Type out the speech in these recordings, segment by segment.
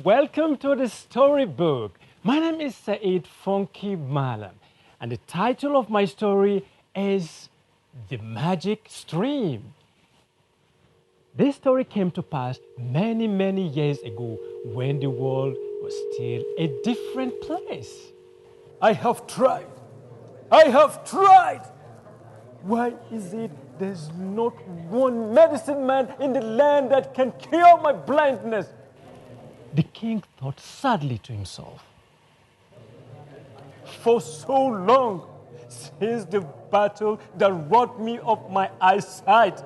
welcome to the storybook. My name is Said Funky Malam, and the title of my story is The Magic Stream. This story came to pass many, many years ago when the world was still a different place. I have tried. Why is it there's not one medicine man in the land that can cure my blindness? The king thought sadly to himself. For so long, since the battle that robbed me of my eyesight,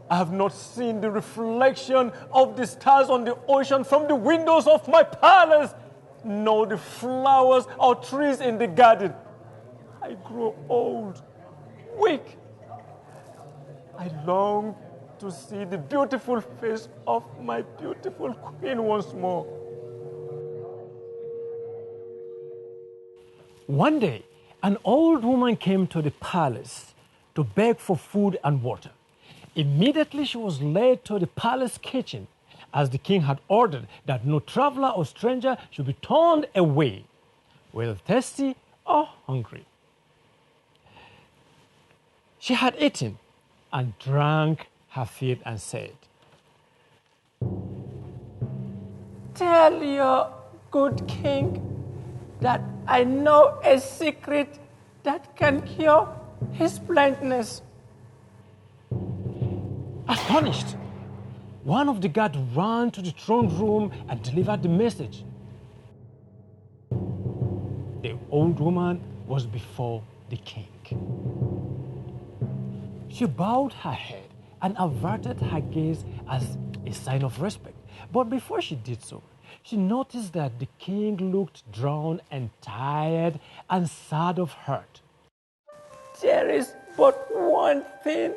I have not seen the reflection of the stars on the ocean from the windows of my palace, nor the flowers or trees in the garden. I grow old, weak. I long to see the beautiful face of my beautiful queen once more. One day, an old woman came to the palace to beg for food and water. Immediately, she was led to the palace kitchen, as the king had ordered that no traveler or stranger should be turned away, whether thirsty or hungry. She had eaten and drank her fill and said, "Tell your good king that I know a secret that can cure his blindness." Astonished, one of the guards ran to the throne room and delivered the message. The old woman was before the king. She bowed her head and averted her gaze as a sign of respect. But before she did so, she noticed that the king looked drawn and tired and sad of heart. "There is but one thing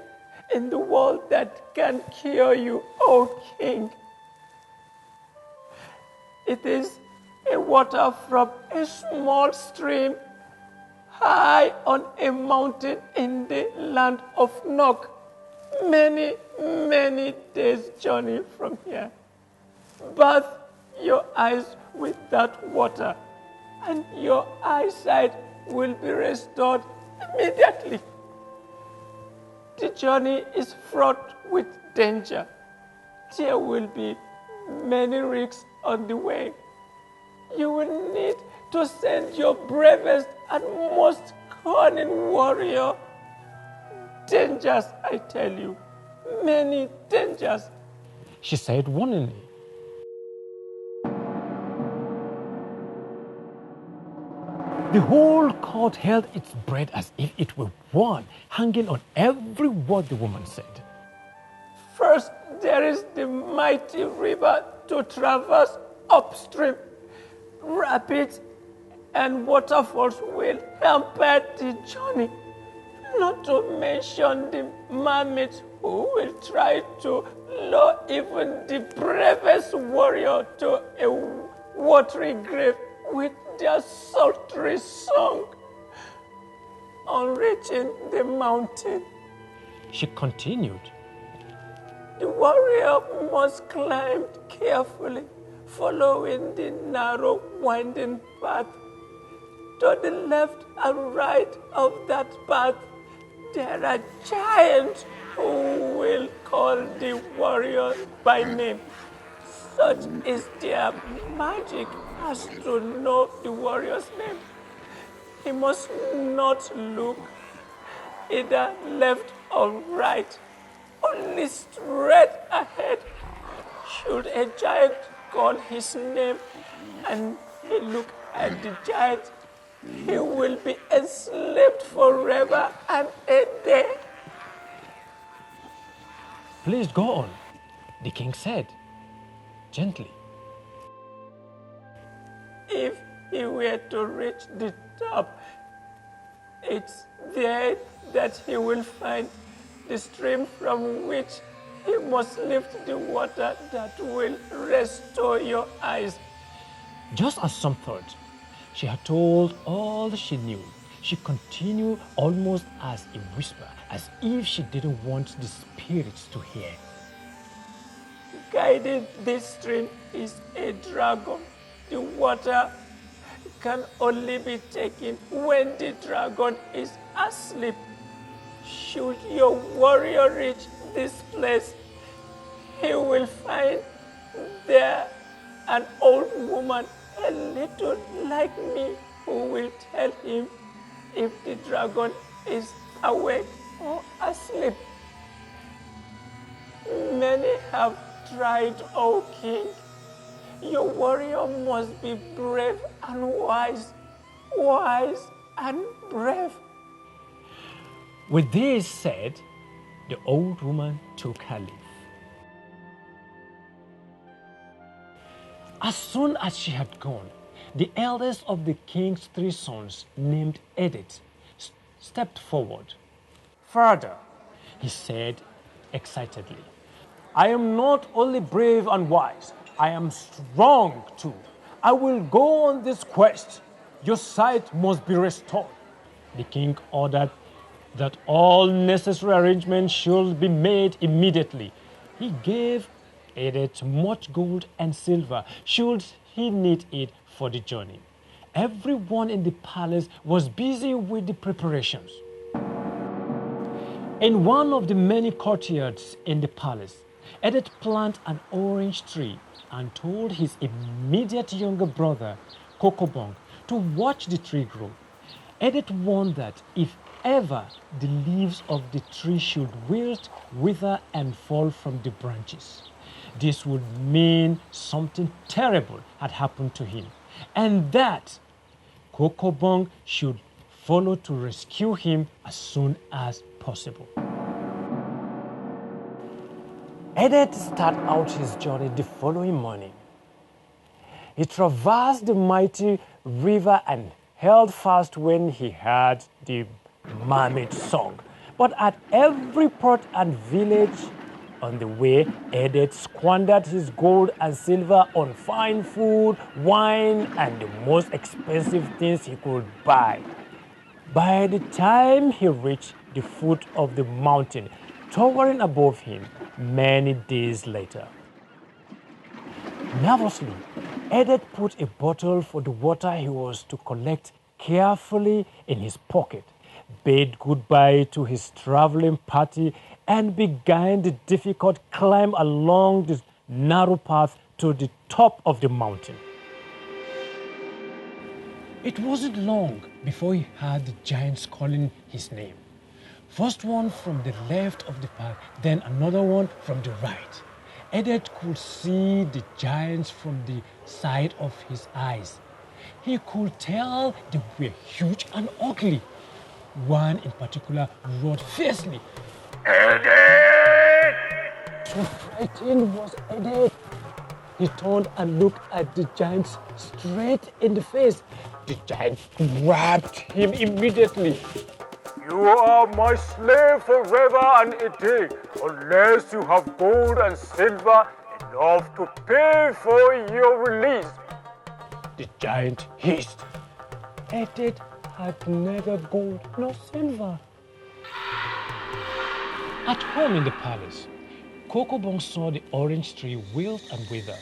in the world that can cure you, O king. It is a water from a small stream high on a mountain in the land of Nok, many, many days' journey from here. Bathe your eyes with that water, and your eyesight will be restored immediately. The journey is fraught with danger. There will be many risks on the way. You will need to send your bravest and most cunning warrior. Dangers, I tell you, many dangers," she said warningly. The whole court held its breath as if it were one, hanging on every word the woman said. "First, there is the mighty river to traverse upstream. Rapids and waterfalls will hamper the journey, not to mention the mermaids who will try to lure even the bravest warrior to a watery grave with their sultry song. On reaching the mountain," she continued, "the warrior must climb carefully, following the narrow, winding path. To the left and right of that path, there are giants who will call the warrior by name. Such is their magic as to know the warrior's name. He must not look either left or right, only straight ahead. Should a giant call his name and he look at the giant, he will be enslaved forever and a day." "Please go on," the king said, gently. "If he were to reach the top, it's there that he will find the stream from which he must lift the water that will restore your eyes." Just as some thought she had told all she knew, she continued almost as a whisper, as if she didn't want the spirits to hear. guiding this stream is a dragon. The water can only be taken when the dragon is asleep. Should your warrior reach this place, he will find there an old woman, a little like me, who will tell him if the dragon is awake or asleep. Many have tried, O king. Your warrior must be brave and wise and brave. With this said, the old woman took her leave. As soon as she had gone, the eldest of the king's 3 sons, named Edith, stepped forward. "Father," he said excitedly, "I am not only brave and wise, I am strong too. I will go on this quest. Your sight must be restored." The king ordered that all necessary arrangements should be made immediately. He gave Edith much gold and silver should he need it for the journey. Everyone in the palace was busy with the preparations. In one of the many courtyards in the palace, Edith planted an orange tree and told his immediate younger brother, Kokobong, to watch the tree grow. Edith warned that if ever the leaves of the tree should wilt, wither, and fall from the branches, this would mean something terrible had happened to him, and that Kokobong should follow to rescue him as soon as possible. Edith started out his journey the following morning. He traversed the mighty river and held fast when he heard the mermaid song. But at every port and village on the way, Edith squandered his gold and silver on fine food, wine, and the most expensive things he could buy. By the time he reached the foot of the mountain, towering above him, many days later, nervously, Edith put a bottle for the water he was to collect carefully in his pocket, bade goodbye to his traveling party, and began the difficult climb along the narrow path to the top of the mountain. It wasn't long before he heard the giants calling his name. First one from the left of the path, then another one from the right. Edith could see the giants from the side of his eyes. He could tell they were huge and ugly. One in particular roared fiercely, "Edith!" So frightened was Edith. He turned and looked at the giants straight in the face. The giant grabbed him immediately. "You are my slave forever and a day, unless you have gold and silver enough to pay for your release." The giant hissed. Edith had neither gold nor silver. At home in the palace, Kokobong saw the orange tree wilt and wither.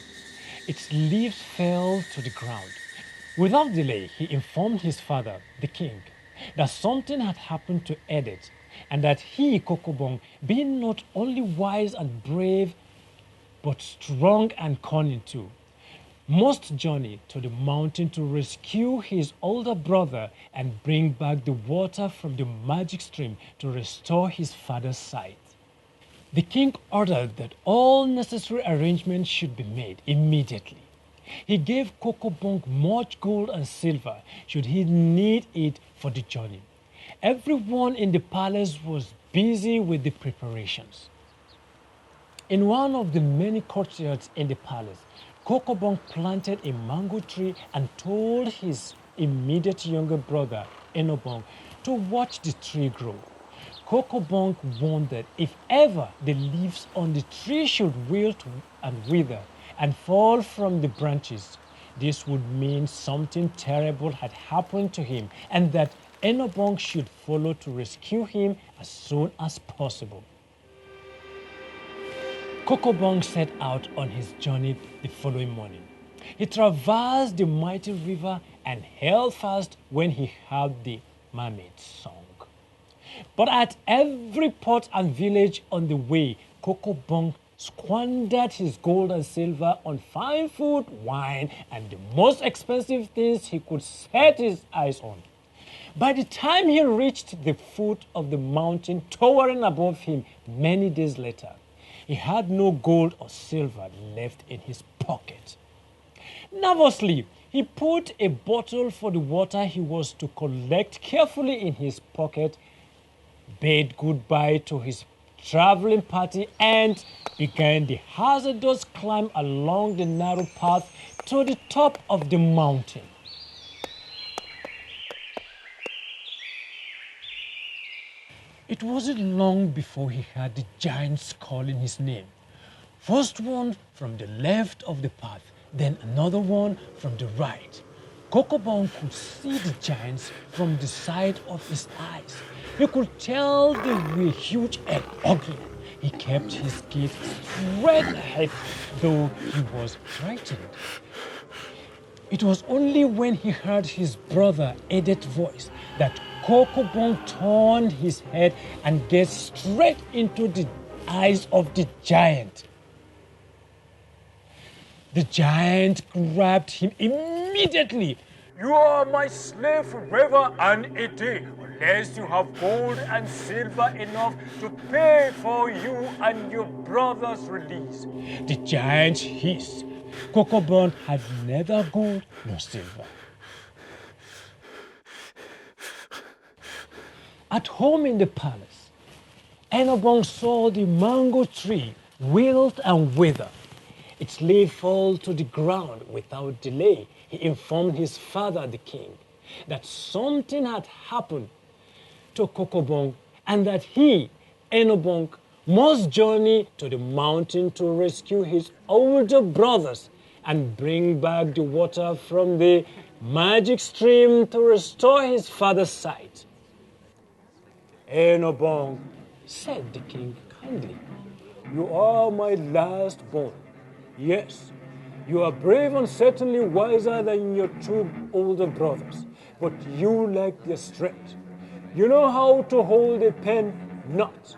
Its leaves fell to the ground. Without delay, he informed his father, the king, that something had happened to Edith, and that he, Kokobong, being not only wise and brave, but strong and cunning too, must journey to the mountain to rescue his older brother and bring back the water from the magic stream to restore his father's sight. The king ordered that all necessary arrangements should be made immediately. He gave Kokobong much gold and silver should he need it for the journey. Everyone in the palace was busy with the preparations. In one of the many courtyards in the palace, Kokobong planted a mango tree and told his immediate younger brother, Enobong, to watch the tree grow. Kokobong warned that if ever the leaves on the tree should wilt and wither and fall from the branches, this would mean something terrible had happened to him, and that Enobong should follow to rescue him as soon as possible. Kokobong set out on his journey the following morning. He traversed the mighty river and held fast when he heard the mermaid's song. But at every port and village on the way, Kokobong squandered his gold and silver on fine food, wine, and the most expensive things he could set his eyes on. By the time he reached the foot of the mountain towering above him many days later, he had no gold or silver left in his pocket. Nervously, he put a bottle for the water he was to collect carefully in his pocket, bade goodbye to his traveling party, and began the hazardous climb along the narrow path to the top of the mountain. It wasn't long before he heard the giants calling his name. First one from the left of the path, then another one from the right. Kokobong could see the giants from the side of his eyes. He could tell they were huge and ugly. He kept his gaze straight ahead, though he was frightened. It was only when he heard his brother Edeth's voice that Kokobong turned his head and gazed straight into the eyes of the giant. The giant grabbed him immediately. "You are my slave forever and a day, unless you have gold and silver enough to pay for you and your brother's release," the giant hissed. Kokobong had neither gold nor silver. At home in the palace, Enobong saw the mango tree wilt and wither. Its leaf fell to the ground without delay. He informed his father, the king, that something had happened to Kokobong and that he, Enobong, must journey to the mountain to rescue his older brothers and bring back the water from the magic stream to restore his father's sight. "Enobong," said the king kindly, "you are my last born. Yes, you are brave and certainly wiser than your two older brothers, but you lack their strength. You know how to hold a pen, not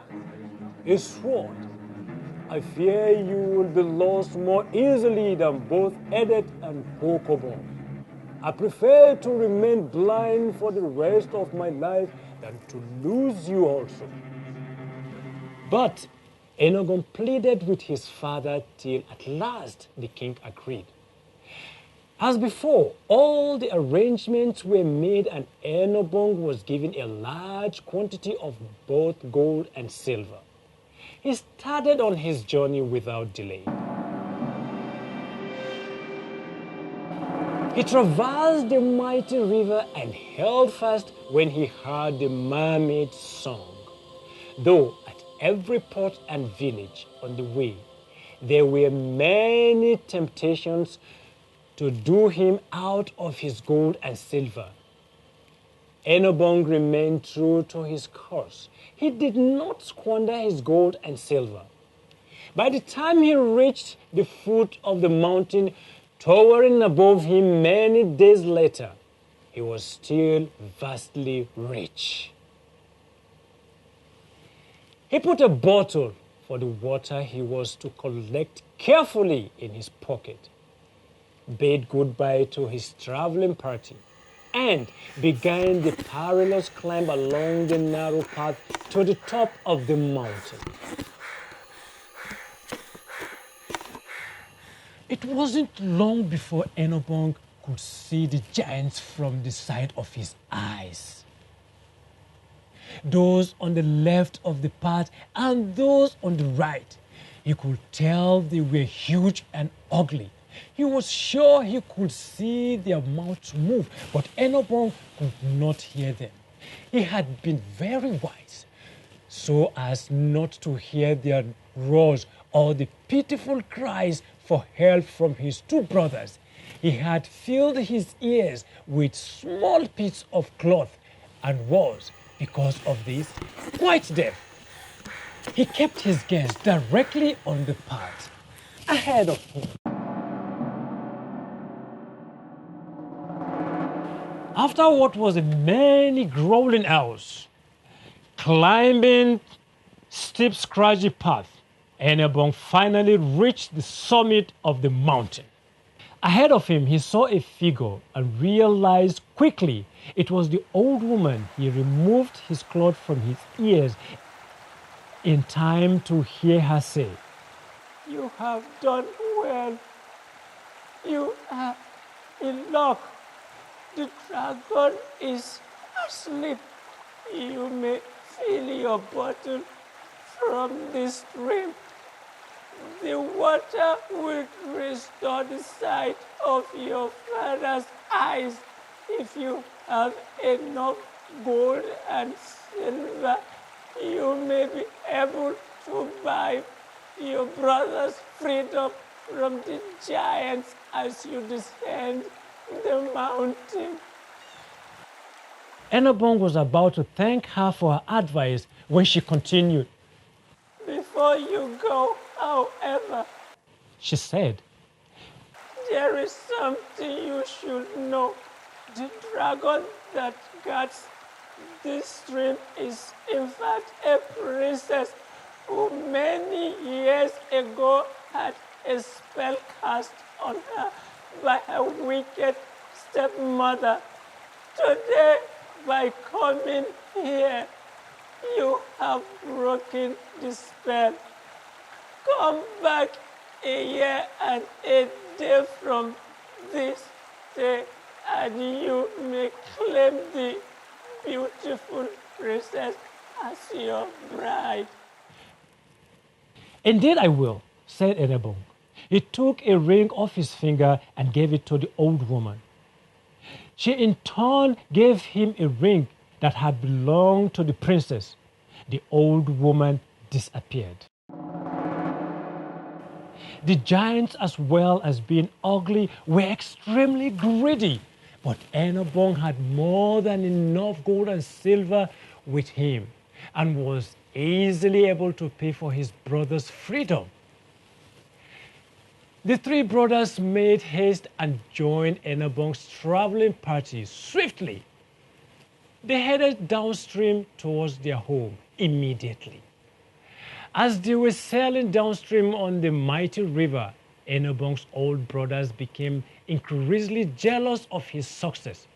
a sword. I fear you will be lost more easily than both Edeth and Kokobong. I prefer to remain blind for the rest of my life than to lose you also." But Enogon pleaded with his father till at last the king agreed. As before, all the arrangements were made and Enobong was given a large quantity of both gold and silver. He started on his journey without delay. He traversed the mighty river and held fast when he heard the mermaid's song. Though at every port and village on the way, there were many temptations to do him out of his gold and silver. Enobong remained true to his course. He did not squander his gold and silver. By the time he reached the foot of the mountain, towering above him many days later, he was still vastly rich. He put a bottle for the water he was to collect carefully in his pocket, bade goodbye to his traveling party, and began the perilous climb along the narrow path to the top of the mountain. It wasn't long before Enobong could see the giants from the side of his eyes. Those on the left of the path and those on the right. He could tell they were huge and ugly. He was sure he could see their mouths move, but Enobong could not hear them. He had been very wise, so as not to hear their roars or the pitiful cries for help from his two brothers. He had filled his ears with small bits of cloth and was, because of this, quite deaf. He kept his gaze directly on the path ahead of him. After what was a many growling hours, climbing steep, scratchy path, Enebong finally reached the summit of the mountain. Ahead of him, he saw a figure and realized quickly it was the old woman. He removed his cloth from his ears in time to hear her say, "You have done well. You are in luck. The dragon is asleep. You may fill your bottle from this stream. The water will restore the sight of your father's eyes. If you have enough gold and silver, you may be able to buy your brother's freedom from the giants as you descend the mountain." Enebong was about to thank her for her advice when she continued. "Before you go, however," she said, "there is something you should know. The dragon that guards this stream is in fact a princess who many years ago had a spell cast on her by her wicked stepmother. Today, by coming here, you have broken the spell. Come back a year and a day from this day, and you may claim the beautiful princess as your bride." "Indeed I will," said Enebong. He took a ring off his finger and gave it to the old woman. She in turn gave him a ring that had belonged to the princess. The old woman disappeared. The giants, as well as being ugly, were extremely greedy, but Enebong had more than enough gold and silver with him and was easily able to pay for his brother's freedom. The three brothers made haste and joined Enebong's traveling party swiftly. They headed downstream towards their home immediately. As they were sailing downstream on the mighty river, Enebong's old brothers became increasingly jealous of his success.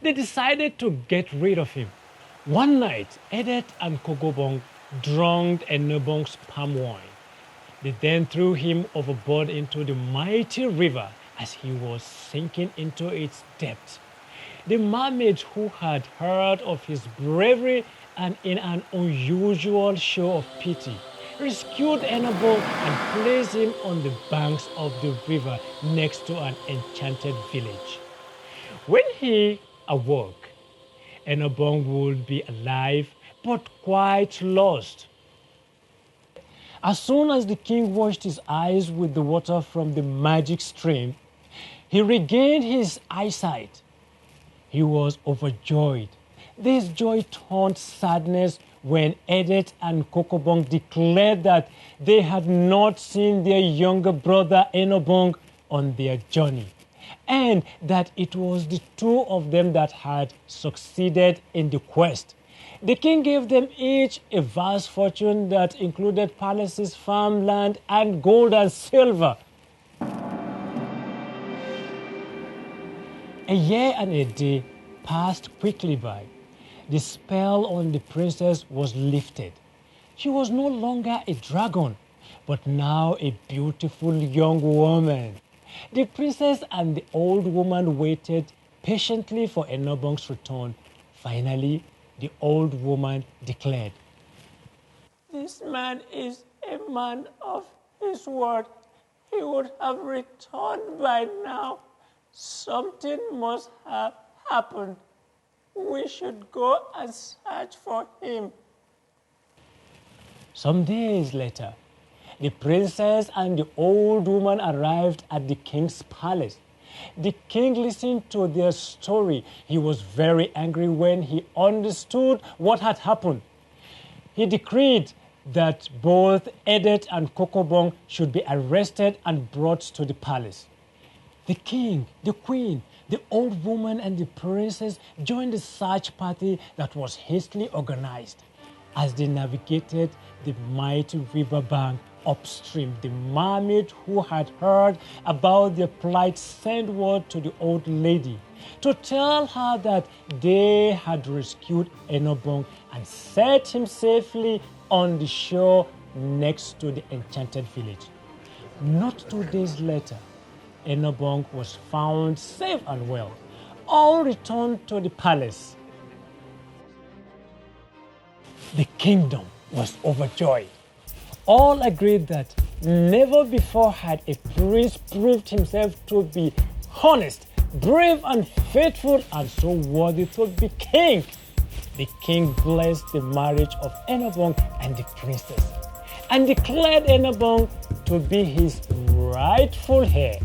They decided to get rid of him. One night, Edet and Kokobong drank Enebong's palm wine. They then threw him overboard into the mighty river as he was sinking into its depths. The mermaids, who had heard of his bravery and in an unusual show of pity, rescued Enebong and placed him on the banks of the river next to an enchanted village. When he awoke, Enebong would be alive but quite lost. As soon as the king washed his eyes with the water from the magic stream, he regained his eyesight. He was overjoyed. This joy turned sadness when Edet and Kokobong declared that they had not seen their younger brother Enebong on their journey, and that it was the two of them that had succeeded in the quest. The king gave them each a vast fortune that included palaces, farmland, and gold and silver. A year and a day passed quickly by. The spell on the princess was lifted. She was no longer a dragon, but now a beautiful young woman. The princess and the old woman waited patiently for Enebong's return. Finally, the old woman declared, "This man is a man of his word. He would have returned by now. Something must have happened. We should go and search for him." Some days later, the princess and the old woman arrived at the king's palace. The king listened to their story. He was very angry when he understood what had happened. He decreed that both Edet and Kokobong should be arrested and brought to the palace. The king, the queen, the old woman, and the princess joined the search party that was hastily organized. As they navigated the mighty riverbank upstream, the mermaid who had heard about their plight sent word to the old lady to tell her that they had rescued Enobong and set him safely on the shore next to the enchanted village. Not 2 days later, Enobong was found safe and well. All returned to the palace. The kingdom was overjoyed. All agreed that never before had a prince proved himself to be honest, brave, and faithful, and so worthy to be king. The king blessed the marriage of Enobong and the princess and declared Enobong to be his rightful heir,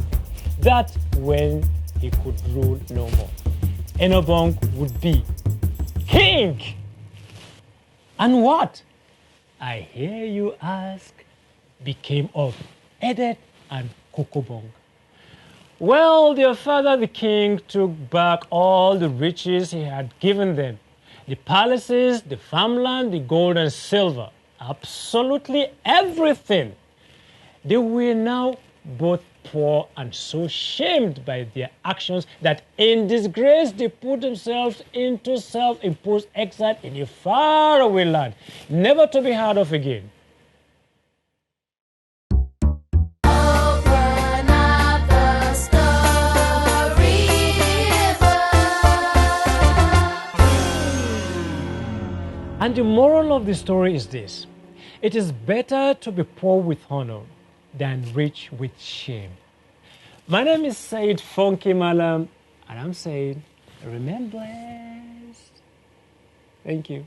that when he could rule no more, Enobong would be king. And what, I hear you ask, became of Edet and Kokobong? Well, their father the king took back all the riches he had given them, the palaces, the farmland, the gold and silver, absolutely everything. They were now both poor and so shamed by their actions that in disgrace they put themselves into self-imposed exile in a faraway land, never to be heard of again. And the moral of the story is this: it is better to be poor with honor than rich with shame. My name is Said Funky Malam, and I'm saying, remain blessed. Thank you.